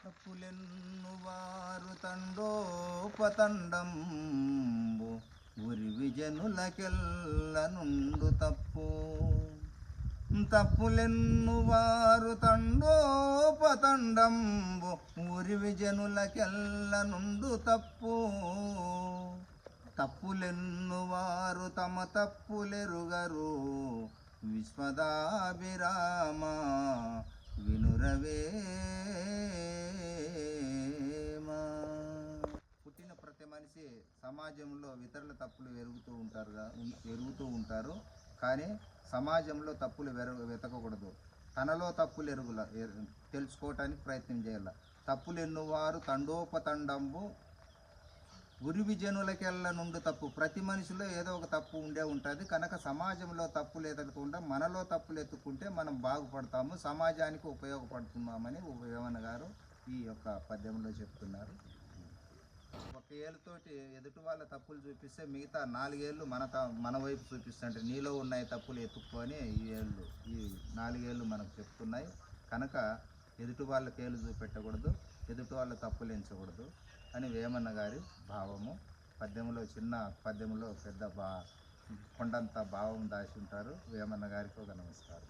తప్పులెన్ను వారు తండోపతండంబు ఉరి విజనులకెల్ల నుండు తప్పు. తప్పులెన్ను వారు తండోపతండంబు ఊరి విజనులకెల్ల నుండు తప్పు. తప్పులెన్ను వారు తమ తప్పులెరుగరు విశ్వదాభిరామ వినురవేమా. పుట్టిన ప్రతి మనిషి సమాజంలో ఇతరుల తప్పులు ఎరుగుతూ ఉంటారు. కానీ సమాజంలో తప్పులు వెతకకూడదు. తనలో తప్పులు తెలుసుకోవటానికి ప్రయత్నం చేయాలి. తప్పులు ఎన్నువారు తండోపతండంబు ఉరివి జనులకెళ్ళ నుండి తప్పు. ప్రతి మనిషిలో ఏదో ఒక తప్పు ఉంటుంది. కనుక సమాజంలో తప్పులు ఎతకకుండా మనలో తప్పులు ఎత్తుకుంటే మనం బాగుపడతాము, సమాజానికి ఉపయోగపడుతున్నామని వేమన గారు ఈ యొక్క పద్యంలో చెప్తున్నారు. ఒక ఏళ్ళతోటి ఎదుటి వాళ్ళ తప్పులు చూపిస్తే మిగతా 4 ఏళ్ళు మన వైపు చూపిస్తుంటే నీలో ఉన్నాయి తప్పులు ఎత్తుక్కొని ఈ 4 ఏళ్ళు మనకు చెప్తున్నాయి. కనుక ఎదుటి వాళ్ళకి ఏళ్ళు చూపెట్టకూడదు, ఎదుటి వాళ్ళ తప్పులు ఎంచకూడదు అని వేమన్న గారి భావము. పద్యంలో చిన్న పద్యంలో పెద్ద కొండంత భావం దాచి ఉంటారు. వేమన్న గారికి ఒక నమస్కారం.